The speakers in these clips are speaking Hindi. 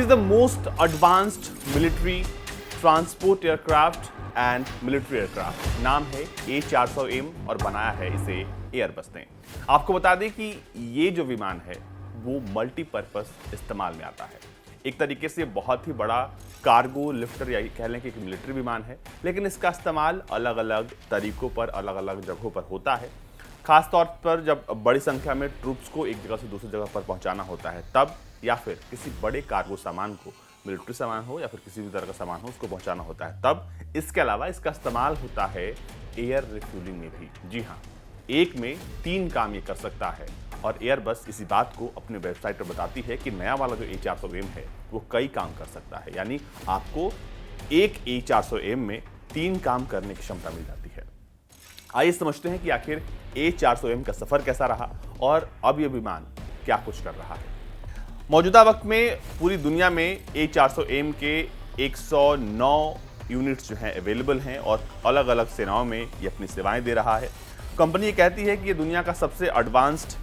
is the most advanced military transport aircraft and military aircraft। नाम है A400M और बनाया है इसे एयरबस ने। आपको बता दें कि ये जो विमान है वो मल्टीपर्पस इस्तेमाल में आता है। एक तरीके से बहुत ही बड़ा कार्गो लिफ्टर या कह लें कि एक मिलिट्री विमान है, लेकिन इसका इस्तेमाल अलग अलग तरीकों पर अलग अलग जगहों पर होता है। खास तौर पर जब बड़ी संख्या में ट्रूप्स को एक जगह से दूसरी जगह पर पहुंचाना होता है तब, या फिर किसी बड़े कार्गो सामान को, मिलिट्री सामान हो या फिर किसी भी तरह का सामान हो, उसको पहुंचाना होता है तब। इसके अलावा इसका इस्तेमाल होता है एयर रिफ्यूलिंग में भी। जी हाँ, एक में 3 काम ये कर सकता है और एयरबस इसी बात को अपने वेबसाइट पर बताती है कि नया वाला जो A400M है वो कई काम कर सकता है। यानी आपको एक A400M में 3 काम करने की क्षमता मिल जाती है। आइए समझते हैं कि आखिर A400M का सफर कैसा रहा और अब यह विमान क्या कुछ कर रहा है। मौजूदा वक्त में पूरी दुनिया में A400M के 109 यूनिट्स जो हैं अवेलेबल हैं और अलग अलग सेनाओं में ये अपनी सेवाएं दे रहा है। कंपनी ये कहती है कि ये दुनिया का सबसे एडवांस्ड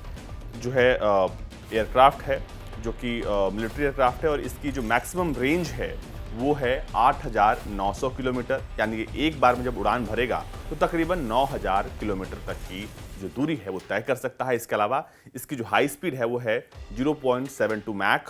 जो है एयरक्राफ्ट है, जो कि मिलिट्री एयरक्राफ्ट है, और इसकी जो मैक्सिमम रेंज है वो है 8,900 किलोमीटर। यानी कि एक बार में जब उड़ान भरेगा तो तकरीबन 9,000 किलोमीटर तक की जो दूरी है वो तय कर सकता है। इसके अलावा इसकी जो हाई स्पीड है वो है 0.72 मैक,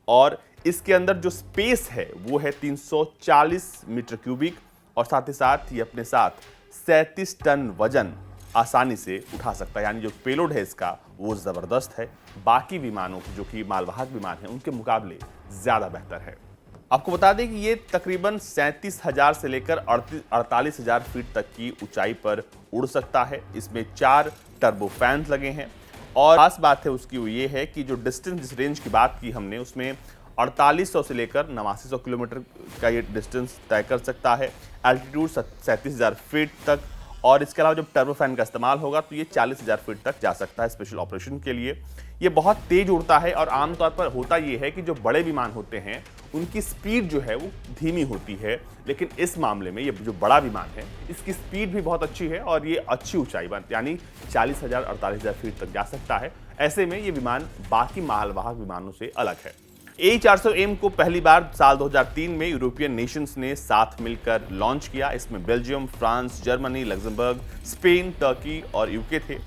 और इसके अंदर जो स्पेस है वो है 340 मीटर क्यूबिक, और साथ ही साथ ये अपने साथ 37 टन वजन आसानी से उठा सकता है। यानी जो पेलोड है इसका वो ज़बरदस्त है, बाकी विमानों जो कि मालवाहक विमान हैं उनके मुकाबले ज़्यादा बेहतर है। आपको बता दें कि ये तकरीबन 37,000 से लेकर 48,000 फीट तक की ऊंचाई पर उड़ सकता है। इसमें 4 टर्बो फैंस लगे हैं, और खास बात है उसकी वो ये है कि जो डिस्टेंस, जिस रेंज की बात की हमने, उसमें 4800 से लेकर 8900 किलोमीटर का ये डिस्टेंस तय कर सकता है। एल्टीट्यूड 37,000 फीट तक, और इसके अलावा जब टर्बो फैन का इस्तेमाल होगा तो ये 40,000 फीट तक जा सकता है स्पेशल ऑपरेशन के लिए। ये बहुत तेज उड़ता है, और आमतौर पर होता ये है कि जो बड़े विमान होते हैं उनकी स्पीड जो है वो धीमी होती है, लेकिन इस मामले में ये जो बड़ा विमान है इसकी स्पीड भी बहुत अच्छी है और ये अच्छी ऊंचाई पर यानी 40,000 48,000 फीट तक जा सकता है। ऐसे में ये विमान बाकी मालवाहक विमानों से अलग है। A400M को पहली बार साल 2003 में यूरोपियन नेशंस ने साथ मिलकर लॉन्च किया। इसमें Belgium, France, Germany, Luxembourg, Spain, Turkey और यूके थे,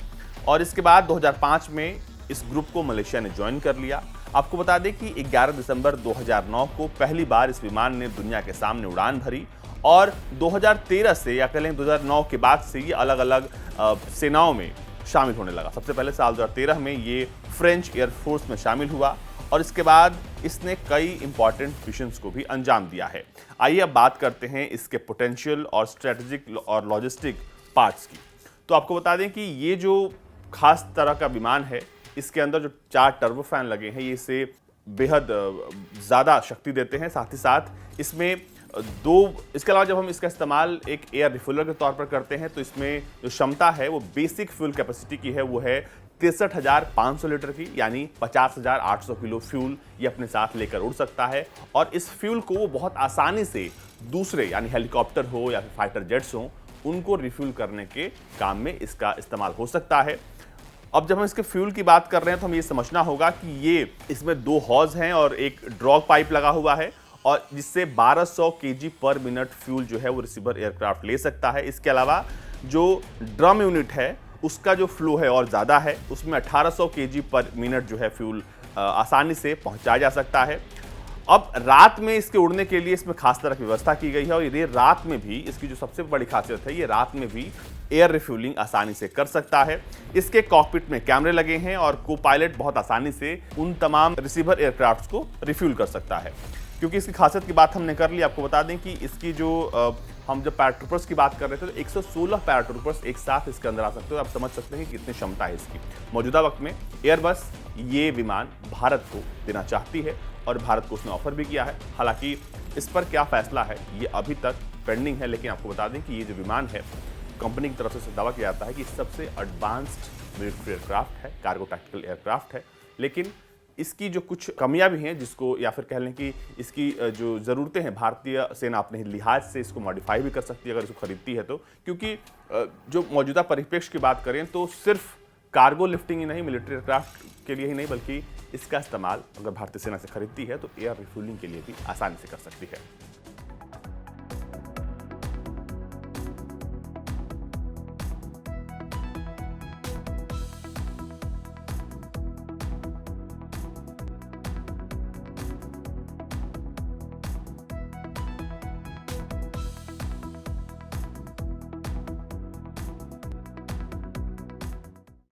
और इसके बाद 2005 में इस ग्रुप को मलेशिया ने ज्वाइन कर लिया। आपको बता दें कि 11 दिसंबर 2009 को पहली बार इस विमान ने दुनिया के सामने उड़ान भरी, और 2013 से या कह लें 2009 के बाद से ये अलग अलग सेनाओं में शामिल होने लगा। सबसे पहले साल 2013 में ये फ्रेंच एयरफोर्स में शामिल हुआ, और इसके बाद इसने कई इंपॉर्टेंट मिशंस को भी अंजाम दिया है। आइए अब बात करते हैं इसके पोटेंशियल और स्ट्रेटेजिक और लॉजिस्टिक पार्ट्स की। तो आपको बता दें कि ये जो खास तरह का विमान है, इसके अंदर जो 4 टर्बो फैन लगे हैं ये इसे बेहद ज़्यादा शक्ति देते हैं। साथ ही साथ इसमें इसके अलावा जब हम इसका इस्तेमाल एक एयर रिफ्यूलर के तौर पर करते हैं तो इसमें जो क्षमता है वो बेसिक फ्यूल कैपेसिटी की है, वो है 63,500 लीटर की, यानी 50,800 किलो फ्यूल ये अपने साथ लेकर उड़ सकता है। और इस फ्यूल को वो बहुत आसानी से दूसरे यानी हेलीकॉप्टर हो या फिर फाइटर जेट्स हो, उनको रिफ्यूल करने के काम में इसका इस्तेमाल हो सकता है। अब जब हम इसके फ्यूल की बात कर रहे हैं तो हमें ये समझना होगा कि ये इसमें 2 हॉज हैं और एक ड्रॉग पाइप लगा हुआ है, और जिससे 1200 केजी पर मिनट फ्यूल जो है वो रिसीवर एयरक्राफ्ट ले सकता है। इसके अलावा जो ड्रम यूनिट है उसका जो फ्लो है और ज़्यादा है, उसमें 1800 केजी पर मिनट जो है फ्यूल आसानी से पहुंचाया जा सकता है। अब रात में इसके उड़ने के लिए इसमें खास तरह की व्यवस्था की गई है, और ये रात में भी, इसकी जो सबसे बड़ी खासियत है, ये रात में भी एयर रिफ्यूलिंग आसानी से कर सकता है। इसके कॉकपिट में कैमरे लगे हैं और को पायलट बहुत आसानी से उन तमाम रिसीवर एयरक्राफ्ट को रिफ्यूल कर सकता है। क्योंकि इसकी खासियत की बात हमने कर ली, आपको बता दें कि इसकी जो हम जब पैराट्रूपर्स की बात कर रहे थे तो 116 पैराट्रूपर्स एक साथ इसके अंदर आ सकते हो। आप समझ सकते हैं कि कितनी क्षमता है इसकी। मौजूदा वक्त में एयरबस ये विमान भारत को देना चाहती है, और भारत को उसने ऑफर भी किया है। हालांकि इस पर क्या फैसला है ये अभी तक पेंडिंग है, लेकिन आपको बता दें कि ये जो विमान है कंपनी की तरफ से दावा किया जाता है कि सबसे एडवांस्ड मिलिट्री एयरक्राफ्ट है, कार्गो टैक्टिकल एयरक्राफ्ट है। लेकिन इसकी जो कुछ कमियां भी हैं, जिसको या फिर कह लें कि इसकी जो ज़रूरतें हैं, भारतीय सेना अपने लिहाज से इसको मॉडिफाई भी कर सकती है अगर इसको खरीदती है तो। क्योंकि जो मौजूदा परिप्रेक्ष्य की बात करें तो सिर्फ कार्गो लिफ्टिंग ही नहीं, मिलिट्री एयरक्राफ्ट के लिए ही नहीं, बल्कि इसका इस्तेमाल अगर भारतीय सेना से खरीदती है तो एयर रिफ्यूलिंग के लिए भी आसानी से कर सकती है।